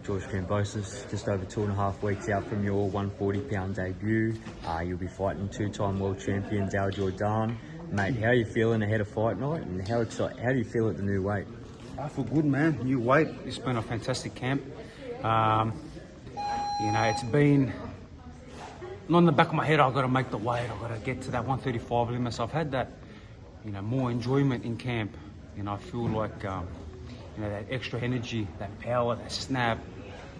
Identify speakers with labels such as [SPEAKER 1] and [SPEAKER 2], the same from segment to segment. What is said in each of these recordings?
[SPEAKER 1] George Kambosos, just over 2.5 weeks out from your 140-pound debut. You'll be fighting two-time world champion Daud Yordan. Mate, how are you feeling ahead of fight night, and how do you feel at the new weight?
[SPEAKER 2] I feel good, man. New weight. It's been a fantastic camp. It's been not in the back of my head. I've got to make the weight. I've got to get to that 135 limit. So I've had that, more enjoyment in camp. I feel like, that extra energy, that power, that snap,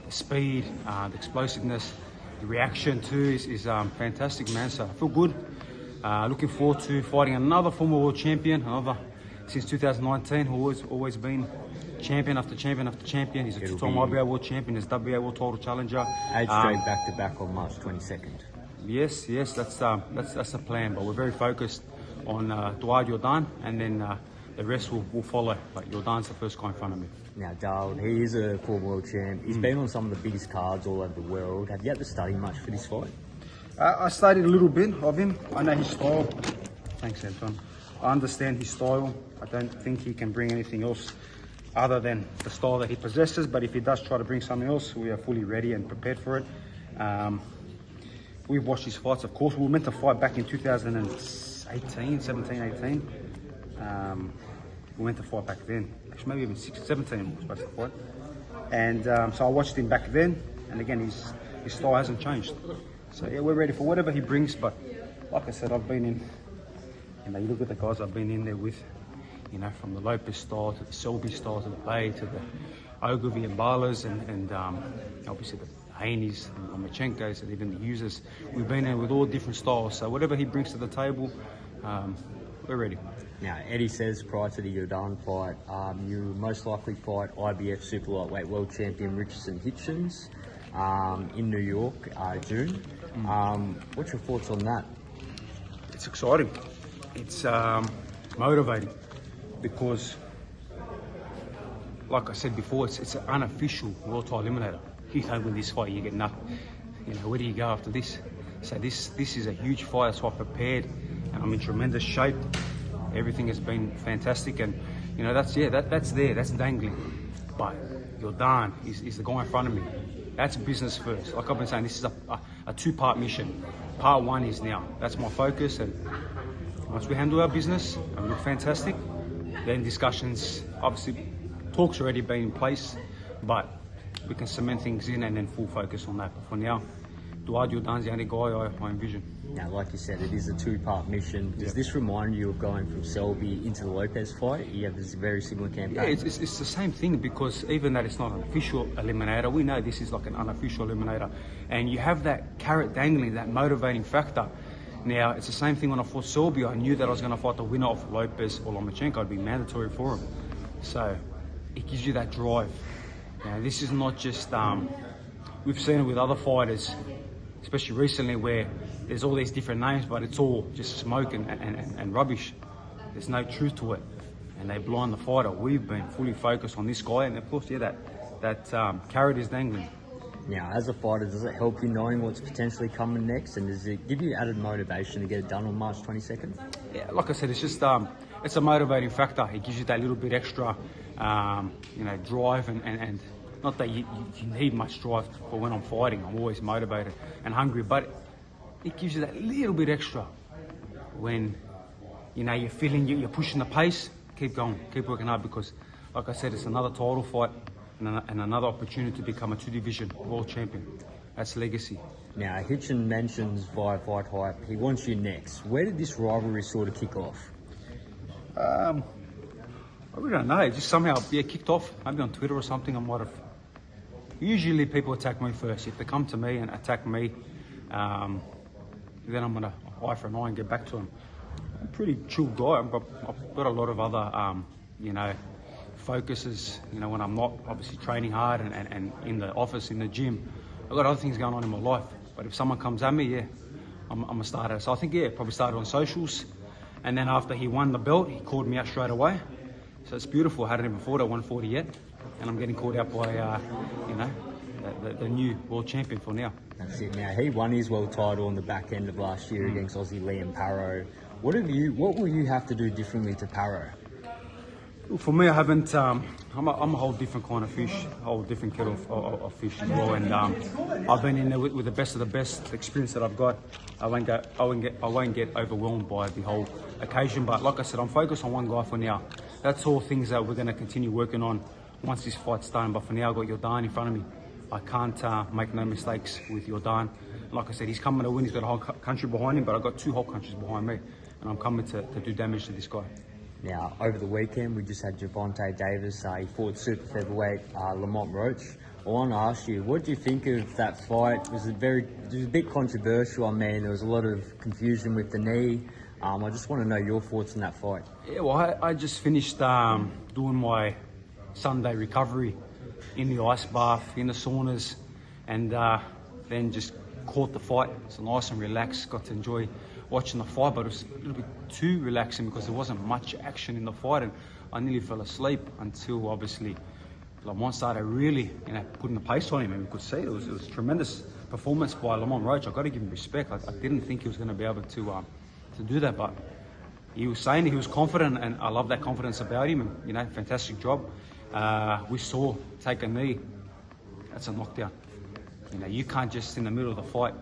[SPEAKER 2] the speed, the explosiveness, the reaction too is fantastic, man. So I feel good. Looking forward to fighting another former world champion, since 2019, who's always been champion after champion after champion. He's a two-time IBA world champion, he's WBA world title challenger.
[SPEAKER 1] 8 straight back-to-back on March 22nd.
[SPEAKER 2] Yes, that's the plan. But we're very focused on Daud Yordan, and then the rest will follow. But Yordan's the first guy in front of me.
[SPEAKER 1] Now, Daud, he is a former world champ. He's been on some of the biggest cards all over the world. Have you had to study much for this fight?
[SPEAKER 2] I studied a little bit of him. I know his style. Thanks, Anton. I understand his style. I don't think he can bring anything else other than the style that he possesses. But if he does try to bring something else, we are fully ready and prepared for it. We've watched his fights, of course. We were meant to fight back in 17, 18. We went to fight back then. Actually, maybe even 17 we were supposed to fight. And so I watched him back then. And again, his style hasn't changed. So yeah, we're ready for whatever he brings. But like I said, I've been in, you look at the guys I've been in there with, from the Lopez style to the Selby style to the Bay to the Ogilvy and Barlas and obviously the Haney's and Lomachenko's and even the users. We've been in with all different styles. So whatever he brings to the table, we're ready.
[SPEAKER 1] Now, Eddie says prior to the Yordan fight, you most likely fight IBF super lightweight world champion Hitchins in New York, June. What's your thoughts on that?
[SPEAKER 2] It's exciting. It's motivating because, like I said before, it's an unofficial world title eliminator. You don't win this fight, you get nothing. Where do you go after this? So this is a huge fight. That's why I prepared, and I'm in tremendous shape. Everything has been fantastic, and that's there, that's dangling. But Yordan is the guy in front of me. That's business first. Like I've been saying, this is a two-part mission. Part one is now. That's my focus, and once we handle our business and we look fantastic, then discussions, obviously, talks already been in place, but we can cement things in and then full focus on that. But for now, Daud Yordan's the only guy I envision.
[SPEAKER 1] Now, like you said, it is a two-part mission. Does this remind you of going from Selby into the Lopez fight? You have this very similar campaign.
[SPEAKER 2] Yeah, it's the same thing, because even that it's not an official eliminator, we know this is like an unofficial eliminator. And you have that carrot dangling, that motivating factor. Now, it's the same thing when I fought Selby. I knew that I was going to fight the winner of Lopez or Lomachenko. It'd be mandatory for him. So it gives you that drive. Now, this is not just, we've seen it with other fighters, especially recently, where there's all these different names, but it's all just smoke and rubbish. There's no truth to it, and they blind the fighter. We've been fully focused on this guy, and of course, yeah, that carrot is dangling.
[SPEAKER 1] Now, as a fighter, does it help you knowing what's potentially coming next, and does it give you added motivation to get it done on March 22nd?
[SPEAKER 2] Yeah, like I said, it's just it's a motivating factor. It gives you that little bit extra, drive and not that you need much drive for when I'm fighting. I'm always motivated and hungry, but it gives you that little bit extra when you're feeling you're pushing the pace. Keep going, keep working hard, because, like I said, it's another title fight and another opportunity to become a two-division world champion. That's legacy.
[SPEAKER 1] Now, Hitchins mentions via FightHype he wants you next. Where did this rivalry sort of kick off?
[SPEAKER 2] I really don't know. It just somehow kicked off. Maybe on Twitter or something. I might have. Usually people attack me first. If they come to me and attack me, then I'm gonna eye for an eye and get back to them. I'm a pretty chill guy. I've got a lot of other, focuses. When I'm not obviously training hard and in the office, in the gym, I've got other things going on in my life. But if someone comes at me, I'm a starter. So I think probably started on socials, and then after he won the belt, he called me out straight away. So it's beautiful. I hadn't even fought at 140 yet, and I'm getting called out by, the new world champion for now.
[SPEAKER 1] That's it. Now, he won his world title on the back end of last year against Aussie Liam Parrow. What will you have to do differently to Parrow?
[SPEAKER 2] For me, I haven't. I'm a whole different kind of fish, a whole different kettle of fish as well. And I've been in there with the best of the best. The experience that I've got, I won't get overwhelmed by the whole occasion. But like I said, I'm focused on one guy for now. That's all things that we're going to continue working on once this fight's done. But for now, I've got Yordan in front of me. I can't make no mistakes with Yordan. Like I said, he's coming to win. He's got a whole country behind him, but I've got two whole countries behind me, and I'm coming to do damage to this guy.
[SPEAKER 1] Now, over the weekend, we just had Gervonta Davis. He fought super featherweight Lamont Roach. I want to ask you, what do you think of that fight? It was a bit controversial. I mean, there was a lot of confusion with the knee. I just want to know your thoughts on that fight.
[SPEAKER 2] Yeah, well, I just finished doing my Sunday recovery in the ice bath, in the saunas, and then just caught the fight. So nice and relaxed, got to enjoy watching the fight, but it was a little bit too relaxing because there wasn't much action in the fight, and I nearly fell asleep until obviously Lamont started really, putting the pace on him, and we could see it was a tremendous performance by Lamont Roach. I've got to give him respect. I didn't think he was going to be able to do that, but he was saying he was confident, and I love that confidence about him. And fantastic job. We saw take a knee. That's a knockdown. You can't just in the middle of the fight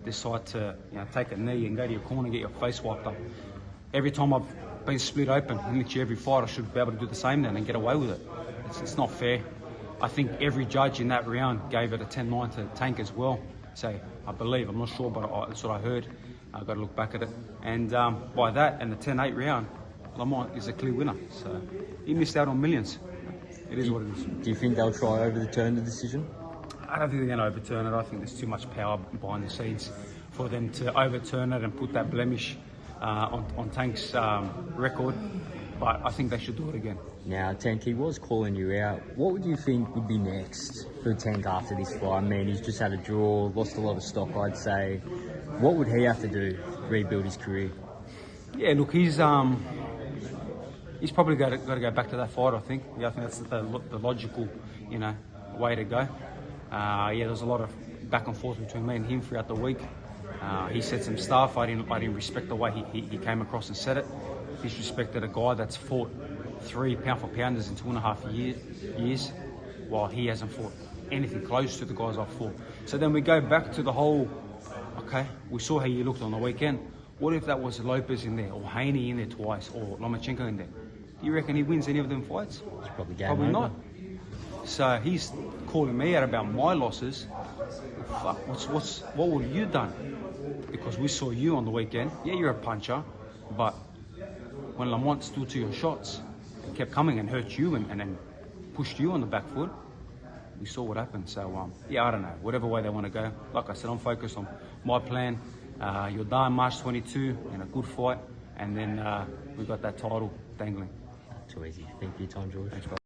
[SPEAKER 2] decide to take a knee and go to your corner and get your face wiped up. Every time I've been split open, in literally every fight, I should be able to do the same then and get away with it. It's not fair. I think every judge in that round gave it a 10-9 to Tank as well. So I believe, I'm not sure, but that's what I heard. I've got to look back at it. And by that and the 10-8 round, Lamont is a clear winner. So he missed out on millions. It is what it is.
[SPEAKER 1] Do you think they'll try overturn the decision?
[SPEAKER 2] I don't think they're going to overturn it. I think there's too much power behind the scenes for them to overturn it and put that blemish on Tank's record. But I think they should do it again.
[SPEAKER 1] Now, Tank, he was calling you out. What would you think would be next for Tank after this fight? I mean, he's just had a draw, lost a lot of stock, I'd say. What would he have to do to rebuild his career?
[SPEAKER 2] Yeah, look, he's probably got to go back to that fight, I think. Yeah, I think that's the logical, way to go. There was a lot of back and forth between me and him throughout the week. He said some stuff. I didn't respect the way he came across and said it. Disrespected a guy that's fought 3 pound-for-pounders in 2.5 years, while he hasn't fought anything close to the guys I've fought. So then we go back to the whole, okay, we saw how you looked on the weekend. What if that was Lopez in there, or Haney in there twice, or Lomachenko in there? Do you reckon he wins any of them fights?
[SPEAKER 1] It's probably game
[SPEAKER 2] Probably
[SPEAKER 1] over.
[SPEAKER 2] not. So he's calling me out about my losses. Fuck, what would you done? Because we saw you on the weekend. Yeah, you're a puncher, but when Lamont stood to your shots and kept coming and hurt you and then pushed you on the back foot, we saw what happened. So I don't know. Whatever way they want to go. Like I said, I'm focused on my plan. Yordan March 22 in a good fight, and then we got that title dangling.
[SPEAKER 1] Too easy. Thank you, Tom George.
[SPEAKER 2] Thanks, bro.